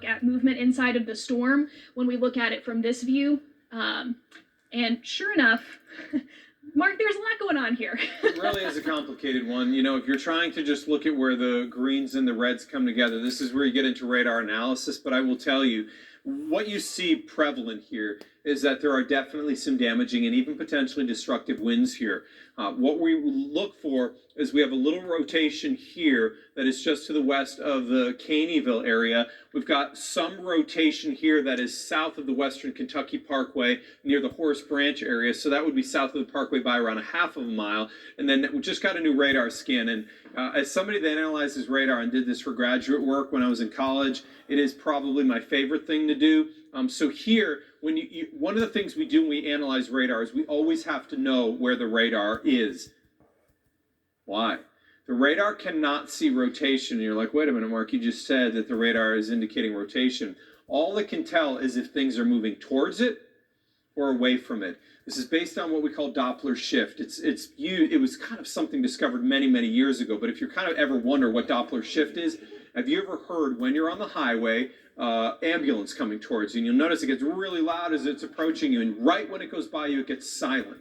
at movement inside of the storm when we look at it from this view. And sure enough, Mark, there's a lot going on here. It really is a complicated one. You know, if you're trying to just look at where the greens and the reds come together, this is where you get into radar analysis. But I will tell you, what you see prevalent here is that there are definitely some damaging and even potentially destructive winds here. What we look for is we have a little rotation here that is just to the west of the Caneyville area. We've got some rotation here that is south of the Western Kentucky Parkway near the Horace Branch area. So that would be south of the Parkway by around a half of a mile. And then we just got a new radar scan. And as somebody that analyzes radar and did this for graduate work when I was in college, it is probably my favorite thing to do. So here, when one of the things we do when we analyze radar is we always have to know where the radar is. Why? The radar cannot see rotation. And you're like, wait a minute, Mark, you just said that the radar is indicating rotation. All it can tell is if things are moving towards it or away from it. This is based on what we call Doppler shift. It was kind of something discovered many, many years ago. But if you kind of ever wonder what Doppler shift is, have you ever heard when you're on the highway, ambulance coming towards you, and you'll notice it gets really loud as it's approaching you, and right when it goes by you, it gets silent.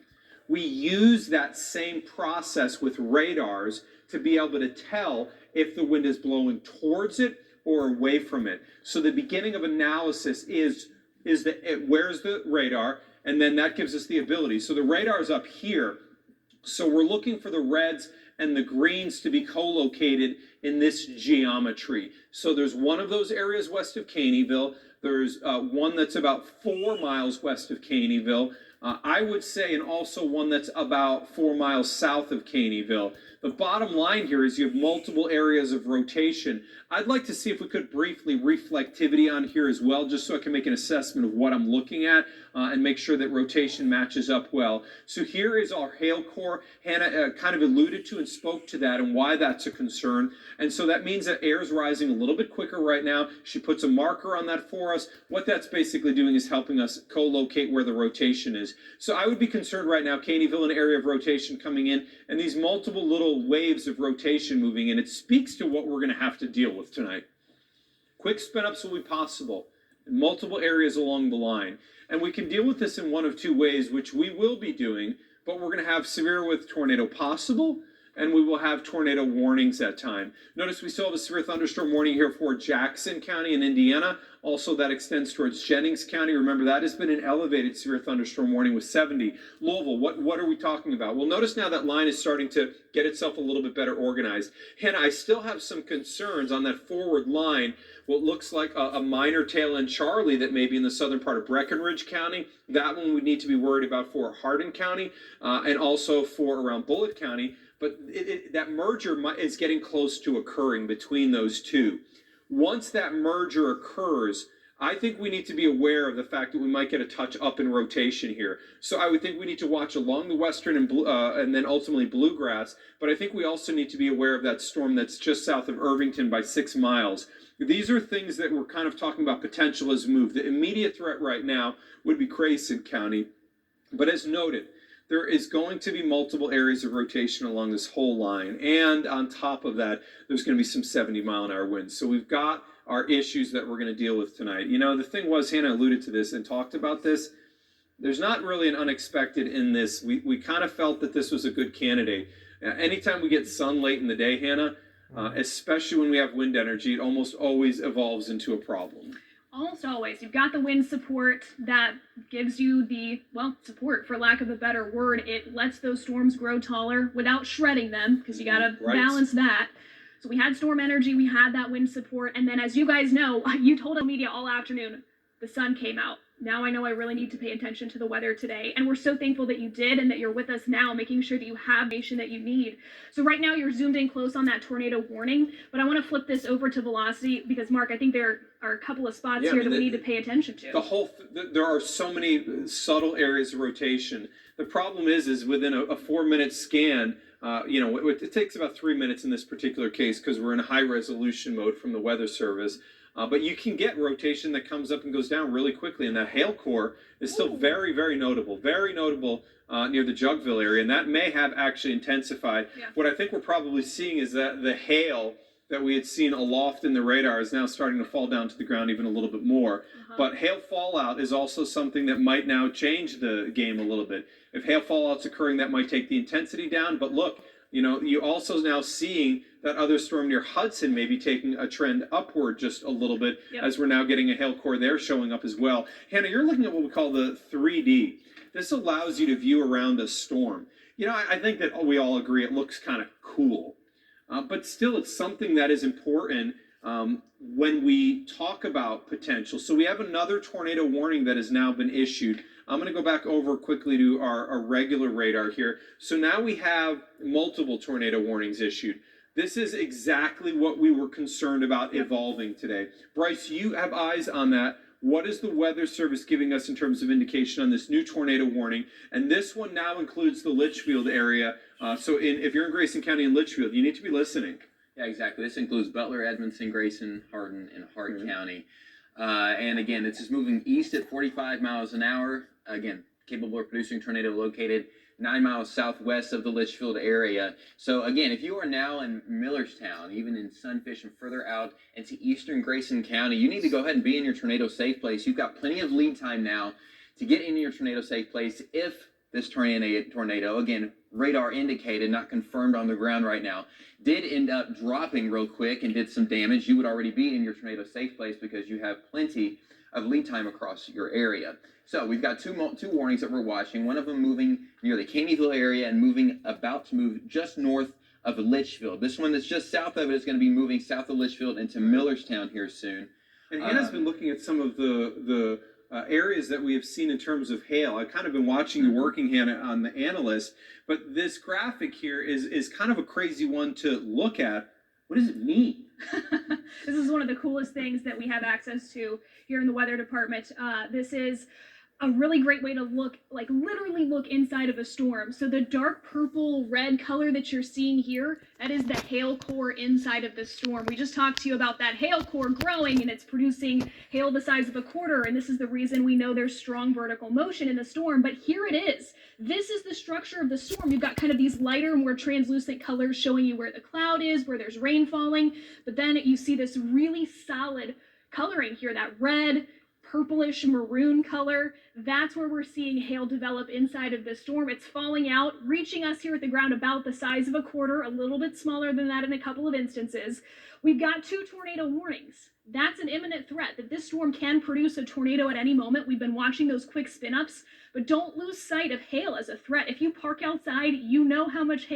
We use that same process with radars to be able to tell if the wind is blowing towards it or away from it. So the beginning of analysis is where's the radar, and then that gives us the ability. So the radar is up here, so we're looking for the reds and the greens to be co-located in this geometry. So there's one of those areas west of Caneyville. There's one that's about 4 miles west of Caneyville. I would say, and also one that's about 4 miles south of Caneyville. The bottom line here is you have multiple areas of rotation. I'd like to see if we could briefly reflectivity on here as well, just so I can make an assessment of what I'm looking at and make sure that rotation matches up well. So here is our hail core. Hannah kind of alluded to and spoke to that and why that's a concern. And so that means that air is rising a little bit quicker right now. She puts a marker on that for us. What that's basically doing is helping us co-locate where the rotation is. So I would be concerned right now, Caneyville, an area of rotation coming in, and these multiple little waves of rotation moving in. It speaks to what we're going to have to deal with tonight. Quick spin ups will be possible in multiple areas along the line. And we can deal with this in one of two ways, which we will be doing, but we're going to have severe with tornado possible, and we will have tornado warnings at time. Notice we still have a severe thunderstorm warning here for Jackson County in Indiana. Also, that extends towards Jennings County. Remember, that has been an elevated severe thunderstorm warning with 70. Louisville, what are we talking about? Well, notice now that line is starting to get itself a little bit better organized. Hannah, I still have some concerns on that forward line. What looks like a minor tail end Charlie that may be in the southern part of Breckenridge County. That one we need to be worried about for Hardin County and also for around Bullitt County. But that merger is getting close to occurring between those two. Once that merger occurs, I think we need to be aware of the fact that we might get a touch up in rotation here. So I would think we need to watch along the western and then ultimately bluegrass. But I think we also need to be aware of that storm that's just south of Irvington by 6 miles. These are things that we're kind of talking about potential as move. The immediate threat right now would be Grayson County. But as noted, there is going to be multiple areas of rotation along this whole line. And on top of that, there's going to be some 70-mile-an-hour winds. So we've got our issues that we're going to deal with tonight. You know, the thing was, Hannah alluded to this and talked about this. There's not really an unexpected in this. We kind of felt that this was a good candidate. Anytime we get sun late in the day, Hannah, especially when we have wind energy, it almost always evolves into a problem. Almost always. You've got the wind support that gives you the, well, support, for lack of a better word. It lets those storms grow taller without shredding them, because you got to balance that. So we had storm energy, we had that wind support, and then as you guys know, you told the media all afternoon, the sun came out. Now I know I really need to pay attention to the weather today. And we're so thankful that you did and that you're with us now, making sure that you have the information that you need. So right now you're zoomed in close on that tornado warning, but I want to flip this over to velocity because, Mark, I think there are a couple of spots here that we need to pay attention to. There are so many subtle areas of rotation. The problem is within a 4-minute scan, it takes about 3 minutes in this particular case because we're in a high resolution mode from the Weather Service. But you can get rotation that comes up and goes down really quickly, and that hail core is still very, very notable near the Jugville area, and that may have actually intensified. Yeah. What I think we're probably seeing is that the hail that we had seen aloft in the radar is now starting to fall down to the ground even a little bit more. But hail fallout is also something that might now change the game a little bit. If hail fallout's occurring, that might take the intensity down. But look, you also now seeing that other storm near Hudson may be taking a trend upward just a little bit, as we're now getting a hail core there showing up as well. Hannah, you're looking at what we call the 3D. This allows you to view around a storm. I think that we all agree it looks kind of cool. But still, it's something that is important when we talk about potential. So we have another tornado warning that has now been issued. I'm going to go back over quickly to our regular radar here. So now we have multiple tornado warnings issued. This is exactly what we were concerned about evolving today. Bryce, you have eyes on that. What is the Weather Service giving us in terms of indication on this new tornado warning? And this one now includes the Litchfield area. If you're in Grayson County and Litchfield, you need to be listening. Yeah, exactly. This includes Butler, Edmondson, Grayson, Hardin, and Hart County. And again, this is moving east at 45 miles an hour. Again, capable of producing tornado located 9 miles southwest of the Litchfield area. So again, if you are now in Millerstown, even in Sunfish and further out into eastern Grayson County, you need to go ahead and be in your tornado safe place. You've got plenty of lead time now to get into your tornado safe place if this tornado, again, radar indicated, not confirmed on the ground right now, did end up dropping real quick and did some damage. You would already be in your tornado safe place because you have plenty of lead time across your area. So we've got two warnings that we're watching. One of them moving near the Caneyville area and about to move just north of Litchfield. This one that's just south of it is going to be moving south of Litchfield into Millerstown here soon. And Hannah's been looking at some of the areas that we have seen in terms of hail. I've kind of been watching you working, Hannah, on the analyst, but this graphic here is kind of a crazy one to look at. What does it mean? This is one of the coolest things that we have access to here in the weather department. This is a really great way to look, like literally look inside of a storm. So the dark purple red color that you're seeing here, that is the hail core inside of the storm. We just talked to you about that hail core growing and it's producing hail the size of a quarter. And this is the reason we know there's strong vertical motion in the storm. But here it is. This is the structure of the storm. You've got kind of these lighter, more translucent colors showing you where the cloud is, where there's rain falling. But then you see this really solid coloring here, that red, purplish maroon color. That's where we're seeing hail develop inside of the storm. It's falling out, reaching us here at the ground about the size of a quarter, a little bit smaller than that in a couple of instances. We've got 2 tornado warnings. That's an imminent threat that this storm can produce a tornado at any moment. We've been watching those quick spin ups, but don't lose sight of hail as a threat. If you park outside, you know how much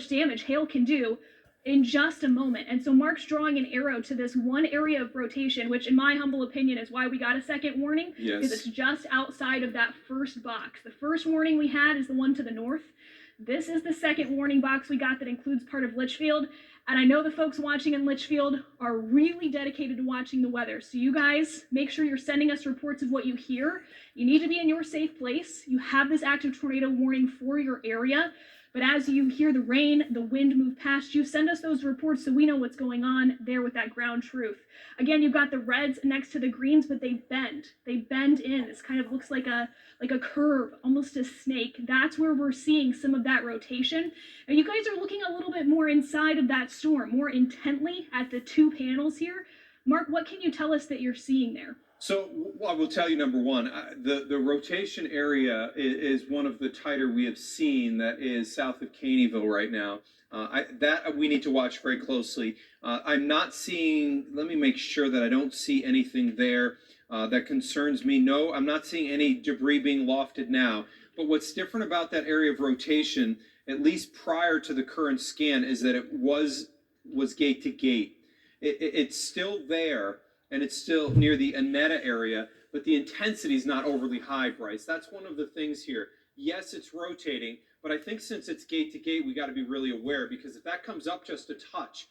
damage hail can do in just a moment. And so Mark's drawing an arrow to this one area of rotation, which in my humble opinion is why we got a second warning, because it's just outside of that first box. The first warning we had is the one to the north. This is the second warning box we got that includes part of Litchfield. And I know the folks watching in Litchfield are really dedicated to watching the weather. So you guys, make sure you're sending us reports of what you hear. You need to be in your safe place. You have this active tornado warning for your area. But as you hear the rain, the wind move past you, send us those reports so we know what's going on there with that ground truth. Again, you've got the reds next to the greens, but they bend. They bend in. This kind of looks like a curve, almost a snake. That's where we're seeing some of that rotation. And you guys are looking a little bit more inside of that storm, more intently at the 2 panels here. Mark, what can you tell us that you're seeing there? So I will tell you, number one, the rotation area is one of the tighter we have seen that is south of Caneyville right now. That we need to watch very closely. I'm not seeing, let me make sure that I don't see anything there that concerns me. No, I'm not seeing any debris being lofted now. But what's different about that area of rotation, at least prior to the current scan, is that it was gate to gate. It's still there. And it's still near the Annetta area, but the intensity is not overly high, Bryce. That's one of the things here. Yes, it's rotating, but I think since it's gate to gate, we got to be really aware, because if that comes up just a touch,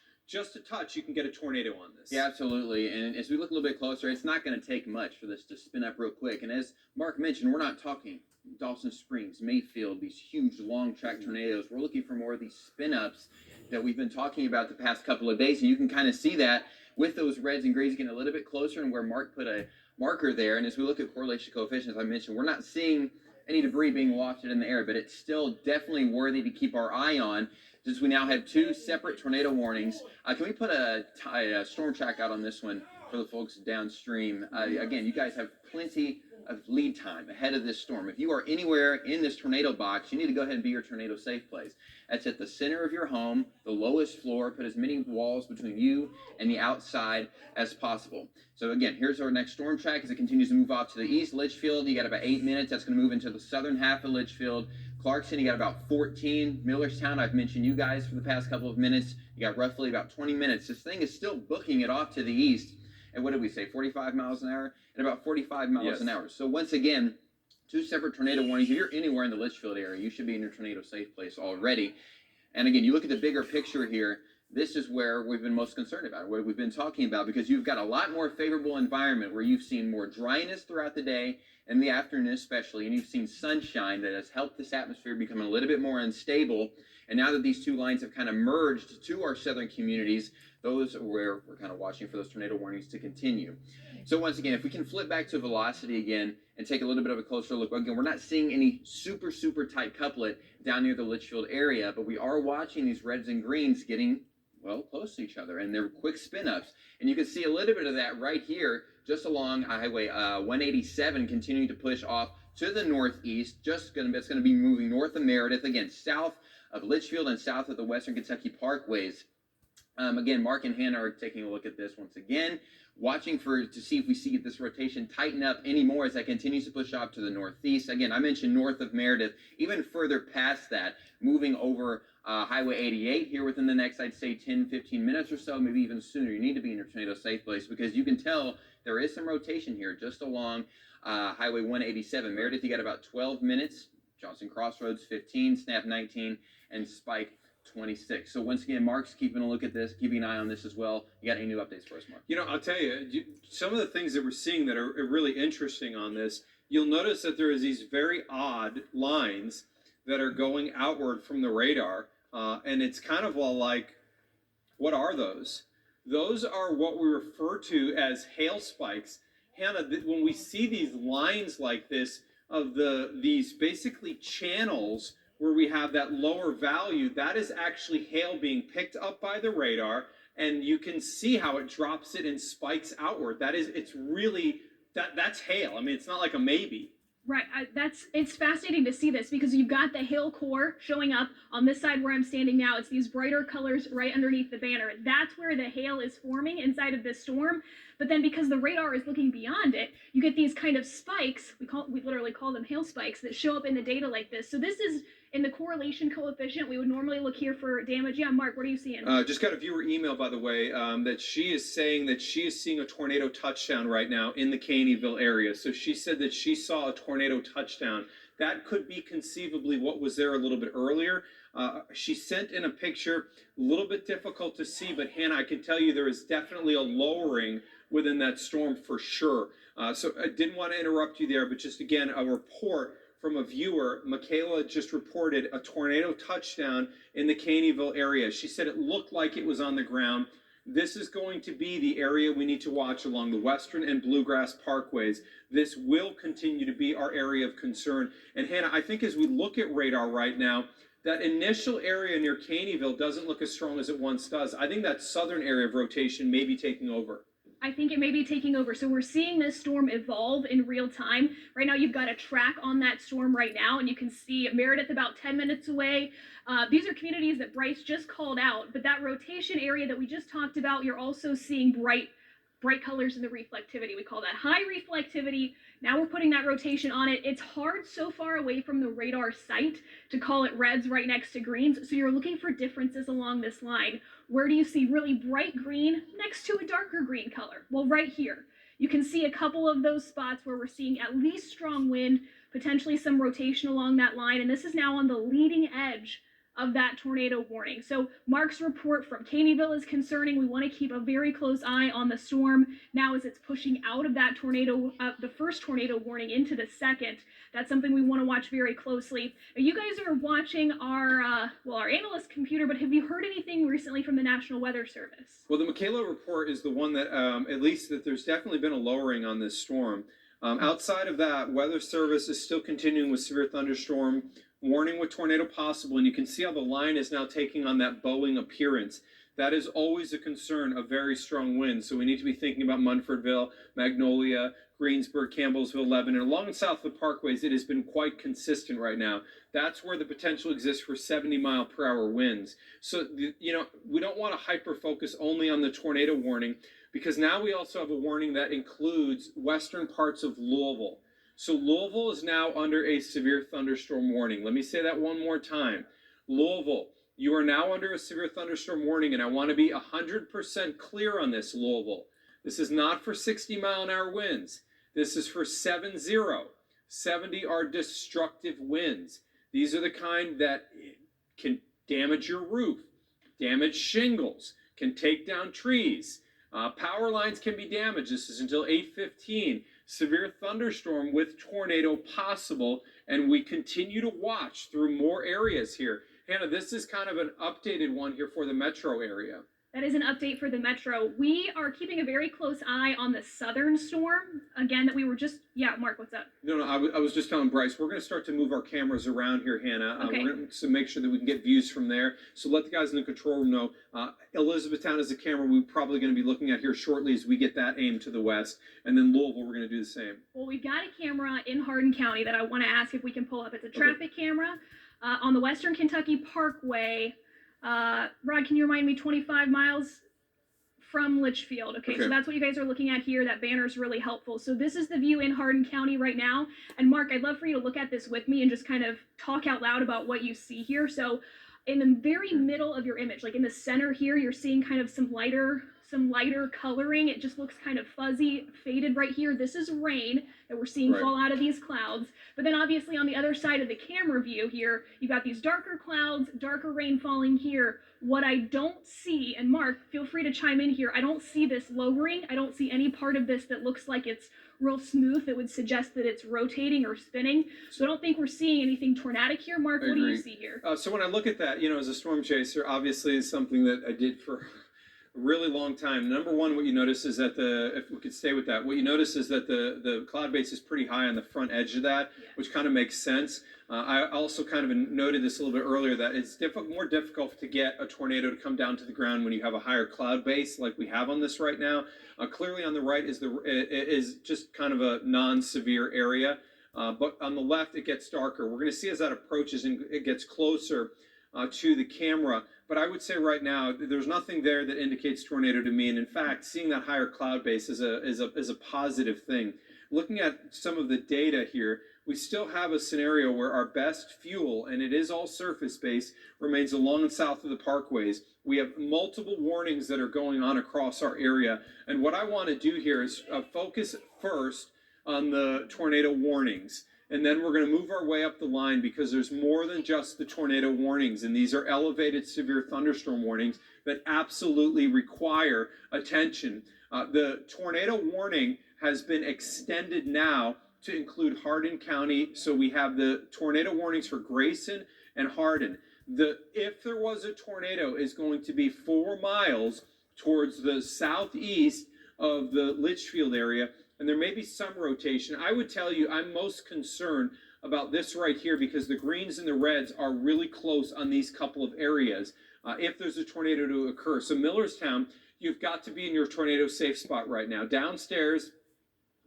you can get a tornado on this. Yeah, absolutely. And as we look a little bit closer, it's not going to take much for this to spin up real quick. And as Mark mentioned, we're not talking Dawson Springs, Mayfield, these huge long track tornadoes. We're looking for more of these spin ups that we've been talking about the past couple of days. And you can kind of see that with those reds and greens getting a little bit closer, and where Mark put a marker there. And as we look at correlation coefficients, I mentioned, we're not seeing any debris being lofted in the air, but it's still definitely worthy to keep our eye on, since we now have 2 separate tornado warnings. Can we put a storm track out on this one for the folks downstream? Again, you guys have plenty of lead time ahead of this storm. If you are anywhere in this tornado box, you need to go ahead and be your tornado safe place. That's at the center of your home, the lowest floor. Put as many walls between you and the outside as possible. So again, here's our next storm track as it continues to move off to the east. Litchfield, you got about 8 minutes. That's going to move into the southern half of Litchfield. Clarkson, you got about 14. Millerstown, I've mentioned you guys for the past couple of minutes. You got roughly about 20 minutes. This thing is still booking it off to the east. And what did we say, 45 miles an hour? And about 45 miles an hour. So once again, 2 separate tornado warnings. If you're anywhere in the Litchfield area, you should be in your tornado safe place already. And again, you look at the bigger picture here, this is where we've been most concerned about, what we've been talking about, because you've got a lot more favorable environment where you've seen more dryness throughout the day and the afternoon especially, and you've seen sunshine that has helped this atmosphere become a little bit more unstable. And now that these 2 lines have kind of merged to our southern communities, those are where we're kind of watching for those tornado warnings to continue. So once again, if we can flip back to velocity again and take a little bit of a closer look, again, we're not seeing any super tight couplet down near the Litchfield area, but we are watching these reds and greens getting, well, close to each other, and they're quick spin-ups. And you can see a little bit of that right here, just along Highway 187, continuing to push off to the northeast. It's going to be moving north of Meredith, again, south of Litchfield and south of the Western Kentucky Parkways. Again, Mark and Hannah are taking a look at this once again, watching to see if we see this rotation tighten up anymore as that continues to push off to the northeast. Again, I mentioned north of Meredith, even further past that, moving over Highway 88 here within the next, I'd say, 10-15 minutes or so, maybe even sooner. You need to be in your tornado safe place because you can tell there is some rotation here just along Highway 187. Meredith, you got about 12 minutes. Johnson Crossroads, 15. Snap, 19. And Spike, 26. So once again, Mark's keeping a look at this, keeping an eye on this as well. You got any new updates for us, Mark? You know, I'll tell you, some of the things that we're seeing that are really interesting on this, you'll notice that there is these very odd lines that are going outward from the radar, and it's kind of all like, what are those? Those are what we refer to as hail spikes. Hannah, when we see these lines like this of these basically channels where we have that lower value, that is actually hail being picked up by the radar, and you can see how it drops it in spikes outward. It's really, that's hail. I mean, it's not like a maybe. Right, it's fascinating to see this because you've got the hail core showing up on this side where I'm standing now. It's these brighter colors right underneath the banner. That's where the hail is forming inside of this storm. But then because the radar is looking beyond it, you get these kind of spikes. We literally call them hail spikes that show up in the data like this. So this is in the correlation coefficient. We would normally look here for damage. Yeah, Mark, what are you seeing? Just got a viewer email, by the way, that she is saying that she is seeing a tornado touchdown right now in the Caneyville area. So she said that she saw a tornado touchdown. That could be conceivably what was there a little bit earlier. She sent in a picture, a little bit difficult to see, but Hannah, I can tell you there is definitely a lowering within that storm for sure. So I didn't want to interrupt you there, but just again, a report from a viewer. Michaela just reported a tornado touchdown in the Caneyville area. She said it looked like it was on the ground. This is going to be the area we need to watch along the Western and Bluegrass Parkways. This will continue to be our area of concern. And Hannah, I think as we look at radar right now, that initial area near Caneyville doesn't look as strong as it once does. I think that southern area of rotation may be taking over. I think it may be taking over. So we're seeing this storm evolve in real time. Right now, you've got a track on that storm right now, and you can see Meredith about 10 minutes away. These are communities that Bryce just called out, but that rotation area that we just talked about, you're also seeing bright colors in the reflectivity. We call that high reflectivity. Now we're putting that rotation on it. It's hard so far away from the radar sight to call it reds right next to greens. So you're looking for differences along this line. Where do you see really bright green next to a darker green color? Well, right here. You can see a couple of those spots where we're seeing at least strong wind, potentially some rotation along that line. And this is now on the leading edge of that tornado warning. So Mark's report from Caneyville is concerning. We want to keep a very close eye on the storm now as it's pushing out of that tornado, the first tornado warning into the second. That's something we want to watch very closely. You guys are watching our analyst computer, but have you heard anything recently from the National Weather Service? Well, the Michaela report is the one that, at least that there's definitely been a lowering on this storm. Outside of that, Weather Service is still continuing with severe thunderstorm warning with tornado possible, and you can see how the line is now taking on that bowing appearance. That is always a concern of very strong winds. So we need to be thinking about Munfordville, Magnolia, Greensburg, Campbellsville, Lebanon. Along and south of the parkways, it has been quite consistent right now. That's where the potential exists for 70-mile-per-hour winds. So, we don't want to hyper-focus only on the tornado warning, because now we also have a warning that includes western parts of Louisville. So Louisville is now under a severe thunderstorm warning. Let me say that one more time. Louisville, you are now under a severe thunderstorm warning, and I want to be 100% clear on this, Louisville. This is not for 60-mile-an-hour winds. This is for 70. 70 are destructive winds. These are the kind that can damage your roof, damage shingles, can take down trees. Power lines can be damaged. This is until 8:15. Severe thunderstorm with tornado possible, and we continue to watch through more areas here. Hannah, this is kind of an updated one here for the metro area. That is an update for the metro. We are keeping a very close eye on the southern storm. Again, that we were just, Mark, what's up? No, I was just telling Bryce, we're going to start to move our cameras around here, Hannah. Okay. We're going to make sure that we can get views from there. So let the guys in the control room know. Elizabethtown is a camera we're probably going to be looking at here shortly as we get that aimed to the west. And then Louisville, we're going to do the same. Well, we've got a camera in Hardin County that I want to ask if we can pull up. It's a traffic camera on the Western Kentucky Parkway. Rod, can you remind me, 25 miles from Litchfield? Okay, so that's what you guys are looking at here. That banner is really helpful. So this is the view in Hardin County right now. And Mark, I'd love for you to look at this with me and just kind of talk out loud about what you see here. So in the very middle of your image, like in the center here, you're seeing kind of some lighter coloring. It just looks kind of fuzzy, faded right here. This is rain that we're seeing fall out of these clouds. But then obviously on the other side of the camera view here, you've got these darker clouds, darker rain falling here. What I don't see, and Mark, feel free to chime in here, I don't see this lowering. I don't see any part of this that looks like it's real smooth that would suggest that it's rotating or spinning. So I don't think we're seeing anything tornadic here. Mark, what do you see here? So when I look at that, as a storm chaser, obviously is something that I did for a really long time. Number one, what you notice is that if we could stay with that, what you notice is that the cloud base is pretty high on the front edge of that, which kind of makes sense. I also kind of noted this a little bit earlier, that it's more difficult to get a tornado to come down to the ground when you have a higher cloud base like we have on this right now. Clearly on the right is just kind of a non-severe area, but on the left it gets darker. We're going to see as that approaches and it gets closer to the camera. But I would say right now, there's nothing there that indicates tornado to me. And in fact, seeing that higher cloud base is a positive thing. Looking at some of the data here, we still have a scenario where our best fuel, and it is all surface-based, remains along and south of the parkways. We have multiple warnings that are going on across our area. And what I want to do here is focus first on the tornado warnings. And then we're going to move our way up the line, because there's more than just the tornado warnings. And these are elevated severe thunderstorm warnings that absolutely require attention. The tornado warning has been extended now to include Hardin County. So we have the tornado warnings for Grayson and Hardin. If there was a tornado, is going to be 4 miles towards the southeast of the Litchfield area. And there may be some rotation. I would tell you I'm most concerned about this right here, because the greens and the reds are really close on these couple of areas if there's a tornado to occur. So Millerstown, you've got to be in your tornado safe spot right now. Downstairs,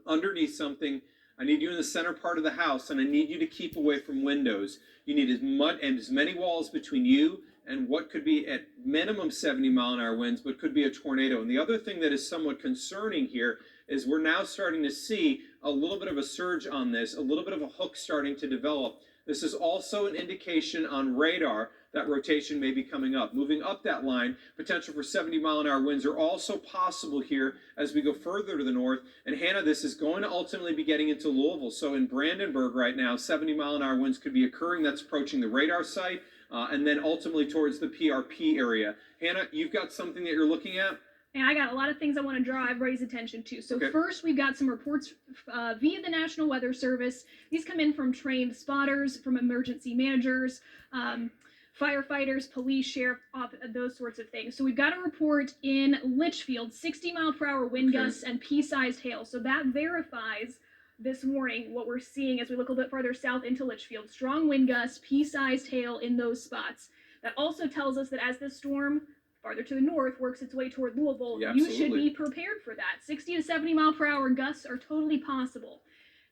underneath something, I need you in the center part of the house, and I need you to keep away from windows. You need as many walls between you and what could be at minimum 70-mile-an-hour winds, but could be a tornado. And the other thing that is somewhat concerning here is we're now starting to see a little bit of a surge on this, a little bit of a hook starting to develop. This is also an indication on radar that rotation may be coming up. Moving up that line, potential for 70-mile-an-hour winds are also possible here as we go further to the north. And Hannah, this is going to ultimately be getting into Louisville. So in Brandenburg right now, 70-mile-an-hour winds could be occurring. That's approaching the radar site, and then ultimately towards the PRP area. Hannah, you've got something that you're looking at? And I got a lot of things I want to draw everybody's attention to. So first, we've got some reports via the National Weather Service. These come in from trained spotters, from emergency managers, firefighters, police, sheriff, those sorts of things. So we've got a report in Litchfield, 60-mile-per-hour wind gusts and pea-sized hail. So that verifies this morning, what we're seeing as we look a little bit farther south into Litchfield, strong wind gusts, pea-sized hail in those spots. That also tells us that as this storm farther to the north works its way toward Louisville, Yeah, you should absolutely. be prepared for that. 60 to 70 mile per hour gusts are totally possible.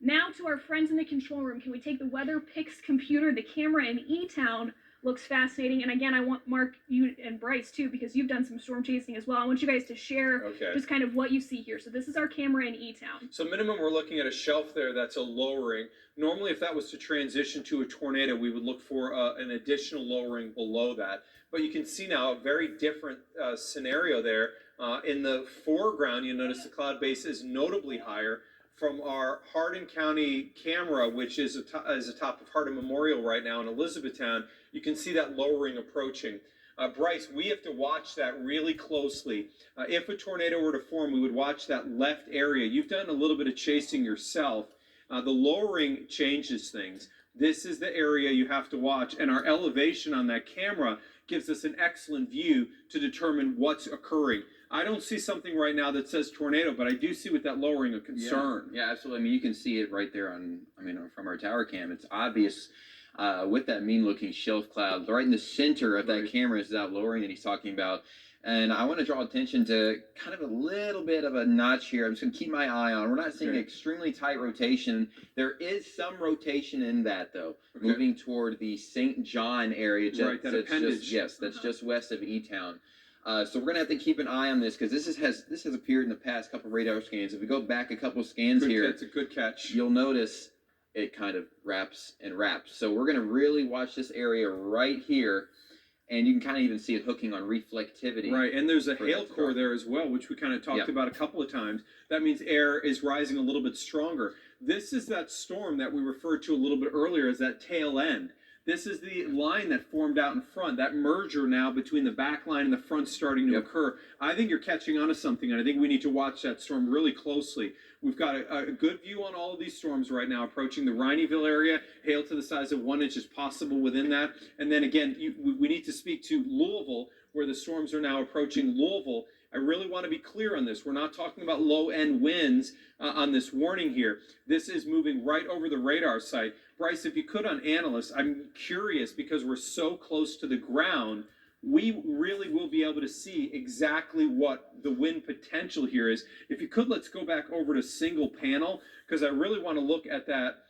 Now to our friends in the control room, can we take the Weather Pix computer? The camera in E-Town looks fascinating. And again, I want Mark, you and Bryce too, because you've done some storm chasing as well. I want you guys to share just kind of what you see here. So this is our camera in E-Town. So minimum, we're looking at a shelf there that's a lowering. Normally, if that was to transition to a tornado, we would look for an additional lowering below that. But you can see now a very different scenario there. In the foreground, you notice the cloud base is notably higher. From our Hardin County camera, which is atop of Hardin Memorial right now in Elizabethtown, you can see that lowering approaching. Bryce, we have to watch that really closely. If a tornado were to form, we would watch that left area. You've done a little bit of chasing yourself. The lowering changes things. This is the area you have to watch, and our elevation on that camera gives us an excellent view to determine what's occurring. I don't see something right now that says tornado, but I do see with that lowering a concern. Yeah, absolutely. I mean, you can see it right there from our tower cam. It's obvious with that mean-looking shelf cloud right in the center of that camera is that lowering that he's talking about. And I want to draw attention to kind of a little bit of a notch here. I'm just going to keep my eye on. We're not seeing extremely tight rotation. There is some rotation in that, though, moving toward the St. John area. That appendage. That's just west of E-Town. So we're gonna have to keep an eye on this because this has appeared in the past couple radar scans. If we go back a couple scans here, it's a good catch. You'll notice it kind of wraps and wraps. So we're gonna really watch this area right here, and you can kind of even see it hooking on reflectivity. Right, and there's a hail core there as well, which we kind of talked about a couple of times. That means air is rising a little bit stronger. This is that storm that we referred to a little bit earlier as that tail end. This is the line that formed out in front, that merger now between the back line and the front starting to occur. I think you're catching on to something, and I think we need to watch that storm really closely. We've got a good view on all of these storms right now approaching the Rhineyville area. Hail to the size of 1 inch is possible within that. And then again, we need to speak to Louisville, where the storms are now approaching Louisville. I really want to be clear on this. We're not talking about low-end winds on this warning here. This is moving right over the radar site. Bryce, if you could on analysts, I'm curious because we're so close to the ground, we really will be able to see exactly what the wind potential here is. If you could, let's go back over to single panel because I really want to look at that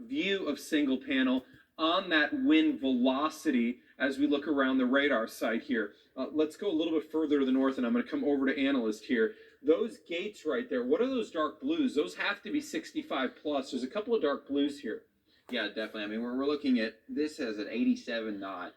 view of single panel on that wind velocity as we look around the radar site here. Let's go a little bit further to the north, and I'm going to come over to analyst here. Those gates right there, what are those dark blues? Those have to be 65 plus. There's a couple of dark blues here. Yeah, definitely. I mean, we're looking at this as an 87 knot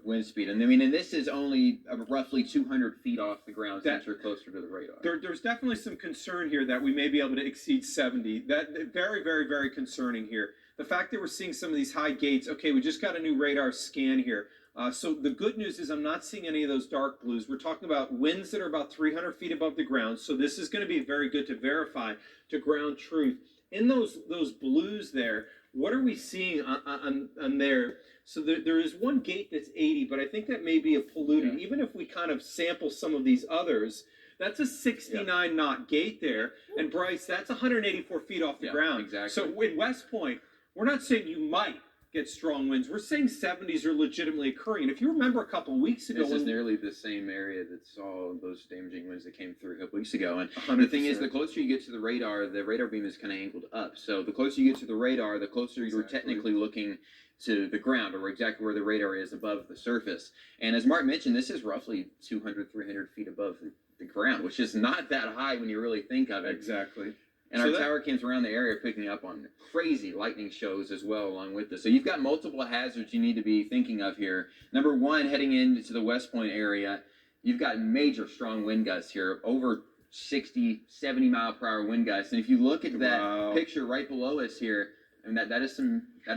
wind speed, and I mean, and this is only roughly 200 feet off the ground since you're closer to the radar. There's definitely some concern here that we may be able to exceed 70. That very, very, very concerning here. The fact that we're seeing some of these high gates. Okay, we just got a new radar scan here. So the good news is I'm not seeing any of those dark blues. We're talking about winds that are about 300 feet above the ground. So this is going to be very good to verify to ground truth. In those blues there, what are we seeing on there? So there is one gate that's 80, but I think that may be a polluted. Even if we kind of sample some of these others, that's a 69 knot gate there. And Bryce, that's 184 feet off the ground. Exactly. So in West Point, we're not saying you might get strong winds. We're saying 70s are legitimately occurring. And if you remember a couple of weeks ago, this is nearly the same area that saw those damaging winds that came through a couple weeks ago. And 100%. the thing is, the closer you get to the radar beam is kind of angled up. So the closer you get to the radar, the closer you're technically looking to the ground, or exactly where the radar is above the surface. And as Mark mentioned, this is roughly 200, 300 feet above the ground, which is not that high when you really think of it. Exactly. And our tower cams around the area are picking up on crazy lightning shows as well along with this. So you've got multiple hazards you need to be thinking of here. Number one, heading into the West Point area, you've got major strong wind gusts here, over 60, 70 mile per hour wind gusts. And if you look at that picture right below us here, I mean, that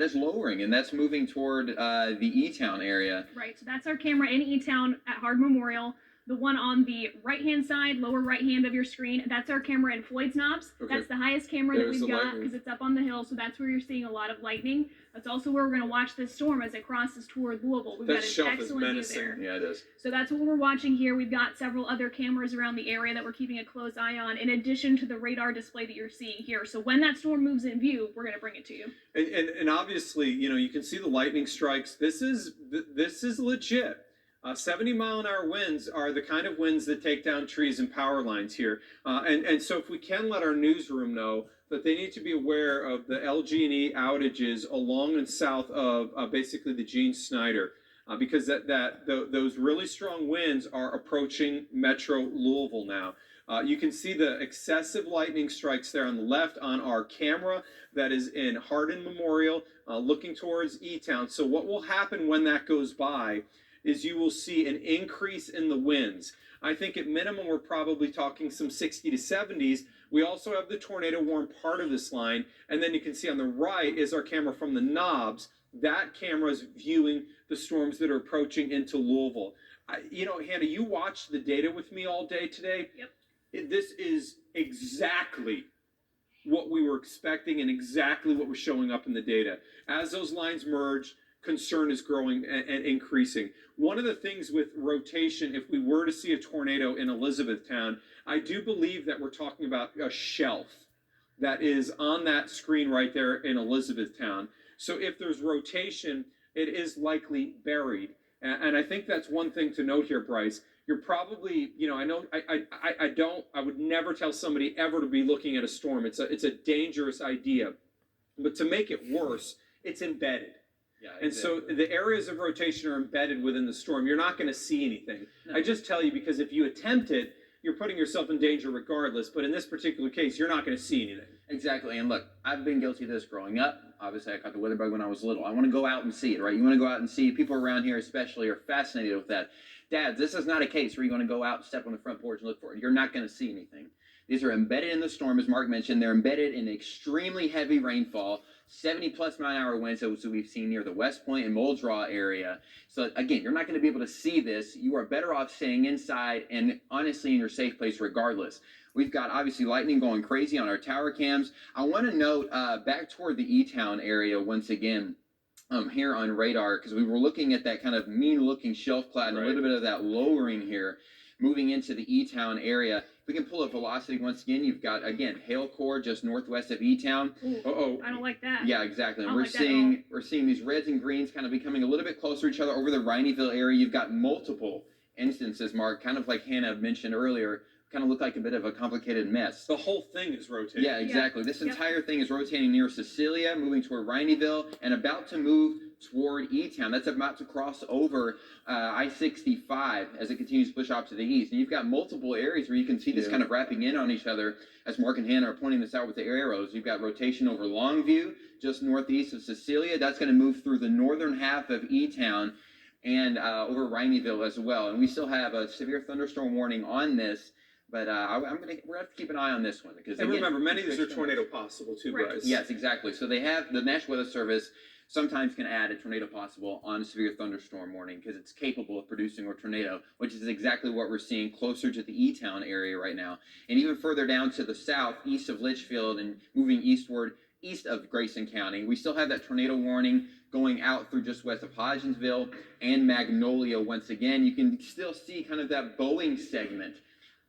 is lowering, and that's moving toward the E-Town area. Right, so that's our camera in E-Town at Hard Memorial. The one on the right-hand side, lower right-hand of your screen, that's our camera in Floyd's Knobs. Okay. That's the highest camera There's that we've the got lightning. because it's up on the hill, so that's where you're seeing a lot of lightning. That's also where we're going to watch this storm as it crosses toward Louisville. We've That got an shelf is excellent view menacing. there. Yeah, it is. So that's what we're watching here. We've got several other cameras around the area that we're keeping a close eye on, in addition to the radar display that you're seeing here. So when that storm moves in view, we're going to bring it to you. And obviously, you know, you can see the lightning strikes. This is legit. 70-mile-an-hour winds are the kind of winds that take down trees and power lines here. And so if we can let our newsroom know that they need to be aware of the LG&E outages along and south of basically the Gene Snyder, because those really strong winds are approaching Metro Louisville now. You can see the excessive lightning strikes there on the left on our camera that is in Hardin Memorial, looking towards E-Town. So what will happen when that goes by is you will see an increase in the winds. I think at minimum we're probably talking some 60 to 70s. We also have the tornado warn part of this line, and then you can see on the right is our camera from the Knobs. That camera is viewing the storms that are approaching into Louisville. You know, Hannah, you watched the data with me all day today. Yep. This is exactly what we were expecting and exactly what was showing up in the data. As those lines merge, concern is growing and increasing. One of the things with rotation, if we were to see a tornado in Elizabethtown, I do believe that we're talking about a shelf that is on that screen right there in Elizabethtown. So if there's rotation, it is likely buried. And I think that's one thing to note here, Bryce. You're probably, you know, I would never tell somebody ever to be looking at a storm. It's a dangerous idea. But to make it worse, it's embedded. Yeah, and so the areas of rotation are embedded within the storm. You're not going to see anything. No. I just tell you because if you attempt it, you're putting yourself in danger regardless. But in this particular case, you're not going to see anything. Exactly. And look, I've been guilty of this growing up. Obviously, I caught the weather bug when I was little. I want to go out and see it, right? You want to go out and see. People around here especially are fascinated with that. Dads, this is not a case where you're going to go out, step on the front porch and look for it. You're not going to see anything. These are embedded in the storm, as Mark mentioned. They're embedded in extremely heavy rainfall, 70-plus mile-an-hour winds, so we've seen near the West Point and Muldraw area. So, again, you're not going to be able to see this. You are better off staying inside and, honestly, in your safe place regardless. We've got, obviously, lightning going crazy on our tower cams. I want to note, back toward the E-Town area once again, here on radar, because we were looking at that kind of mean-looking shelf cloud and a little bit of that lowering here, moving into the E-Town area. We can pull up velocity once again. You've got, again, hail core just northwest of E-Town. I don't like that. Yeah, exactly. And I we're don't like that at all. seeing these reds and greens kind of becoming a little bit closer to each other over the Rhineyville area. You've got multiple instances, Mark, kind of like Hannah mentioned earlier, kind of look like a bit of a complicated mess. The whole thing is rotating. Yeah, exactly. This entire thing is rotating near Cecilia, moving toward Rhineyville, and about to move toward E-Town. That's about to cross over I-65 as it continues to push off to the east. And you've got multiple areas where you can see this kind of wrapping in on each other, as Mark and Hannah are pointing this out with the arrows. You've got rotation over Longview, just northeast of Cecilia. That's going to move through the northern half of E-Town and over Rhineyville as well. And we still have a severe thunderstorm warning on this. But we're going to have to keep an eye on this one. Because, And again, remember, many of these are tornado possible too, Right. Bryce. Yes, exactly. So they have, the National Weather Service sometimes can add a tornado possible on a severe thunderstorm warning because it's capable of producing a tornado, which is exactly what we're seeing closer to the E-Town area right now. And even further down to the south, east of Litchfield and moving eastward, east of Grayson County, we still have that tornado warning going out through just west of Hodgensville and Magnolia once again. You can still see kind of that Boeing segment.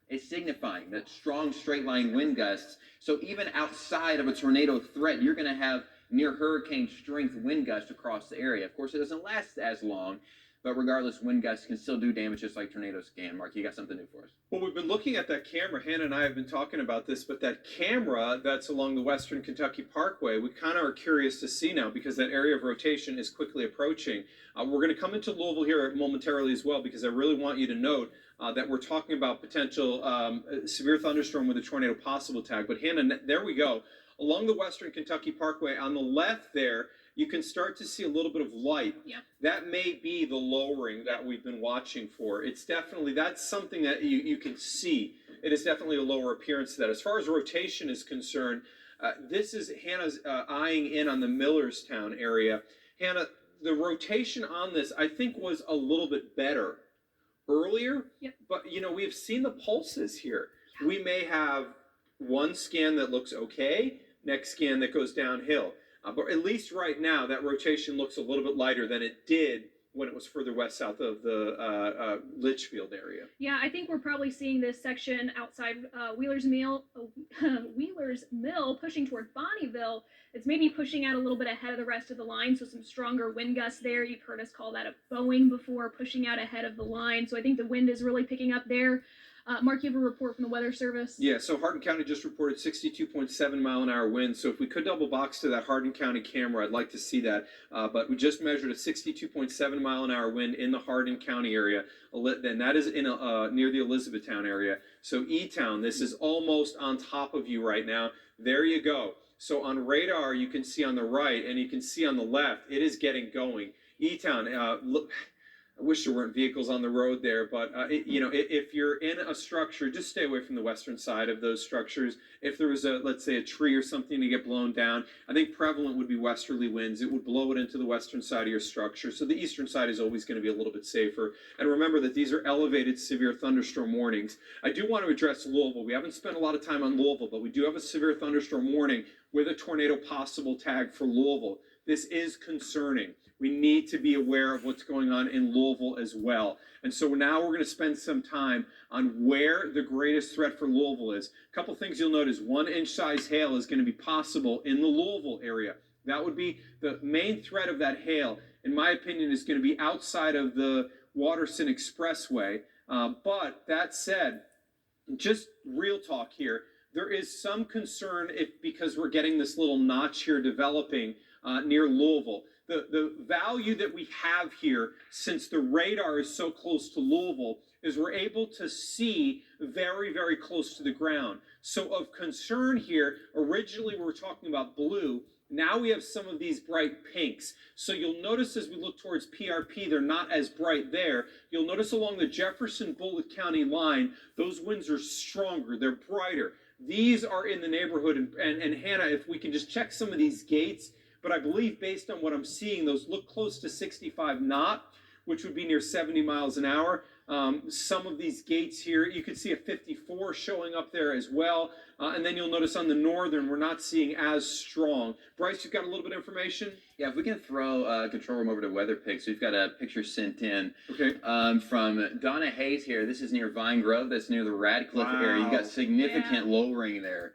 It's signifying that strong straight line wind gusts. So even outside of a tornado threat, you're going to have near hurricane strength wind gusts across the area. Of course, it doesn't last as long, but regardless, wind gusts can still do damage just like tornadoes can. Mark, you got something new for us? Well, we've been looking at that camera. Hannah and I have been talking about this, but that camera that's along the Western Kentucky Parkway, we kind of are curious to see now because that area of rotation is quickly approaching. We're going to come into Louisville here momentarily as well because I really want you to note that we're talking about potential severe thunderstorm with a tornado possible tag. But Hannah, there we go. Along the Western Kentucky Parkway, on the left there, you can start to see a little bit of light. Yep. That may be the lowering that we've been watching for. It's definitely, that's something that you can see. It is definitely a lower appearance to that. As far as rotation is concerned, this is Hannah's eyeing in on the Millerstown area. Hannah, the rotation on this, I think, was a little bit better earlier. Yep. But we've seen the pulses here. We may have one scan that looks okay, next scan that goes downhill. But at least right now, that rotation looks a little bit lighter than it did when it was further west south of the Litchfield area. Yeah, I think we're probably seeing this section outside Wheeler's Mill pushing toward Bonnieville. It's maybe pushing out a little bit ahead of the rest of the line, so some stronger wind gusts there. You've heard us call that a Boeing before, pushing out ahead of the line. So I think the wind is really picking up there. Mark, you have a report from the Weather Service? Yeah, so Hardin County just reported 62.7 mile an hour wind. So if we could double box to that Hardin County camera, I'd like to see that. But we just measured a 62.7 mile an hour wind in the Hardin County area. And that is in near the Elizabethtown area. So E-Town, this is almost on top of you right now. There you go. So on radar, you can see on the right and you can see on the left, it is getting going. E-Town, look. I wish there weren't vehicles on the road there, but if you're in a structure, just stay away from the western side of those structures. If there was let's say a tree or something to get blown down, I think prevalent would be westerly winds. It would blow it into the western side of your structure. So the eastern side is always going to be a little bit safer. And remember that these are elevated severe thunderstorm warnings. I do want to address Louisville. We haven't spent a lot of time on Louisville, but we do have a severe thunderstorm warning with a tornado possible tag for Louisville. This is concerning. We need to be aware of what's going on in Louisville as well. And so now we're going to spend some time on where the greatest threat for Louisville is. A couple things you'll notice. 1-inch size hail is going to be possible in the Louisville area. That would be the main threat of that hail, in my opinion, is going to be outside of the Waterson Expressway. But that said, just real talk here, there is some concern because we're getting this little notch here developing near Louisville. The value that we have here, since the radar is so close to Louisville, is we're able to see very, very close to the ground. So of concern here, originally we were talking about blue. Now we have some of these bright pinks. So you'll notice as we look towards PRP, they're not as bright there. You'll notice along the Jefferson-Bullitt County line, those winds are stronger, they're brighter. These are in the neighborhood, and Hannah, if we can just check some of these gates, but I believe based on what I'm seeing, those look close to 65 knot, which would be near 70 miles an hour. Some of these gates here, you could see a 54 showing up there as well. And then you'll notice on the northern, we're not seeing as strong. Bryce, you've got a little bit of information? Yeah, if we can throw control room over to Weather Pics. We've got a picture sent in from Donna Hayes here. This is near Vine Grove. That's near the Radcliffe area. You've got significant lowering there.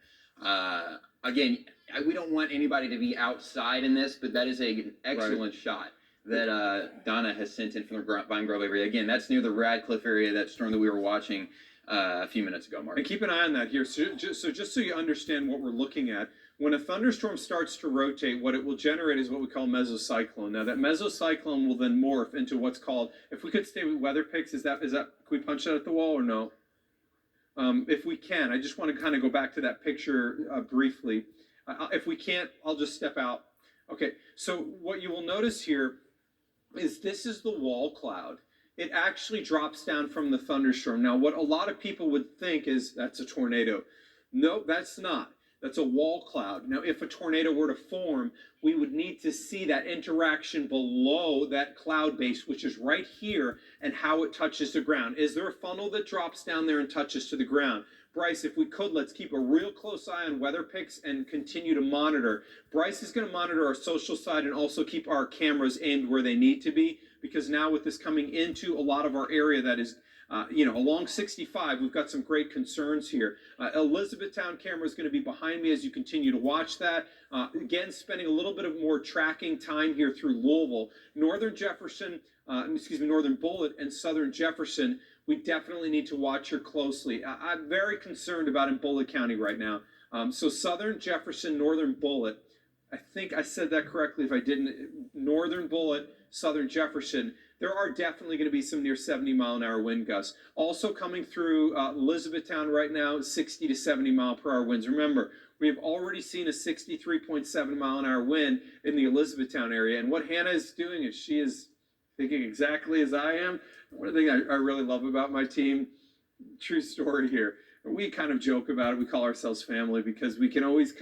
Again, we don't want anybody to be outside in this, but that is an excellent shot that Donna has sent in from the Vine Grove area. Again, that's near the Radcliffe area, that storm that we were watching a few minutes ago, Mark. And keep an eye on that here. So just so you understand what we're looking at, when a thunderstorm starts to rotate, what it will generate is what we call mesocyclone. Now that mesocyclone will then morph into what's called, if we could stay with Weather Pics, can we punch that at the wall or no? If we can, I just want to kind of go back to that picture briefly. If we can't, I'll just step out. Okay, so what you will notice here is this is the wall cloud. It actually drops down from the thunderstorm. Now, what a lot of people would think is that's a tornado. No, that's not. That's a wall cloud. Now, if a tornado were to form, we would need to see that interaction below that cloud base, which is right here, and how it touches the ground. Is there a funnel that drops down there and touches to the ground? Bryce, if we could, let's keep a real close eye on Weather Pics and continue to monitor. Bryce is going to monitor our social side and also keep our cameras aimed where they need to be, because now with this coming into a lot of our area that is, along 65, we've got some great concerns here. Elizabethtown camera is going to be behind me as you continue to watch that. Again, spending a little bit of more tracking time here through Louisville. Northern Bullitt and Southern Jefferson, we definitely need to watch here closely. I'm very concerned about in Bullitt County right now. So Southern Jefferson, Northern Bullitt, I think I said that correctly. If I didn't, Northern Bullitt, Southern Jefferson, there are definitely going to be some near 70 mile an hour wind gusts. Also coming through Elizabethtown right now, 60 to 70 mile per hour winds. Remember, we have already seen a 63.7 mile an hour wind in the Elizabethtown area. And what Hannah is doing is she is thinking exactly as I am. One thing I really love about my team, true story here, we kind of joke about it. We call ourselves family because we can always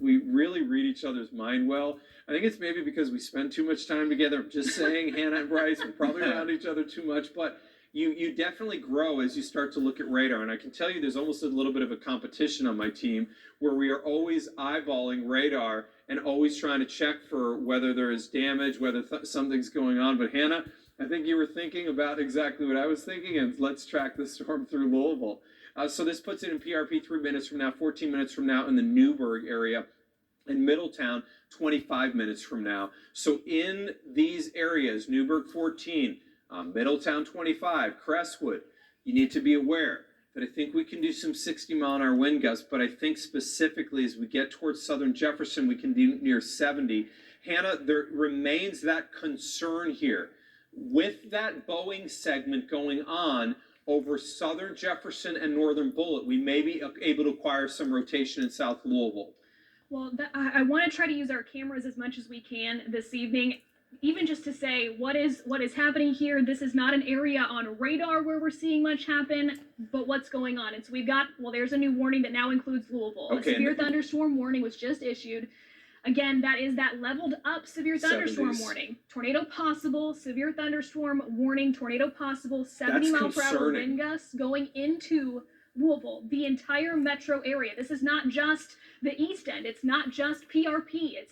we really read each other's mind well. I think it's maybe because we spend too much time together. I'm just saying, Hannah and Bryce, we're probably around each other too much. But you definitely grow as you start to look at radar. And I can tell you there's almost a little bit of a competition on my team where we are always eyeballing radar and always trying to check for whether there is damage, whether something's going on. But Hannah, I think you were thinking about exactly what I was thinking, and let's track the storm through Louisville. So this puts it in PRP 3 minutes from now, 14 minutes from now in the Newburgh area. In Middletown, 25 minutes from now. So in these areas, Newburgh 14, Middletown 25, Crestwood, you need to be aware that I think we can do some 60-mile-an-hour wind gusts, but I think specifically as we get towards southern Jefferson, we can do near 70. Hannah, there remains that concern here. With that Boeing segment going on over southern Jefferson and northern Bullitt, we may be able to acquire some rotation in South Louisville. Well, I want to try to use our cameras as much as we can this evening, even just to say what is happening here. This is not an area on radar where we're seeing much happen, but what's going on. And so we've got, well, there's a new warning that now includes Louisville. Okay, a severe thunderstorm warning was just issued. Again, that is that leveled up severe thunderstorm 70s. Warning. Tornado possible, severe thunderstorm warning, tornado possible, 70-mile-per-hour wind gusts going into Louisville, the entire metro area. This is not just the East End. It's not just PRP. It's